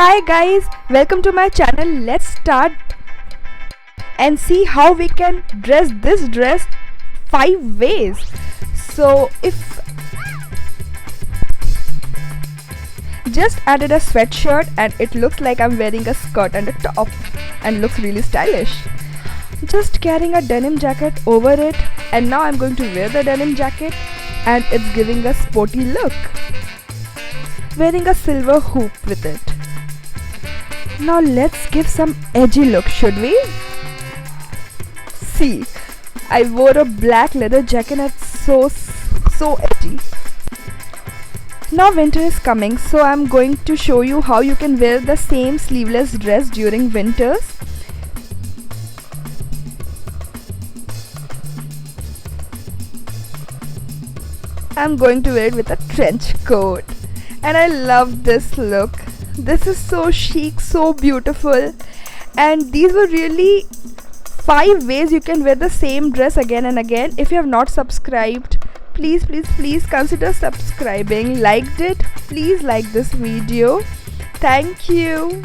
Hi guys, welcome to my channel. Let's start and see how we can dress this dress 5 ways. So if just added a sweatshirt and it looks like I'm wearing a skirt and a top and looks really stylish. Just carrying a denim jacket over it, and now I'm going to wear the denim jacket and it's giving a sporty look. Wearing a silver hoop with it. Now let's give some edgy look, should we? See, I wore a black leather jacket and it's so edgy. Now winter is coming, so I'm going to show you how you can wear the same sleeveless dress during winters. I'm going to wear it with a trench coat. And I love this look. This is so chic, so beautiful. And these were really 5 ways you can wear the same dress again and again. If you have not subscribed, please consider subscribing. Liked it? Please like this video. Thank you.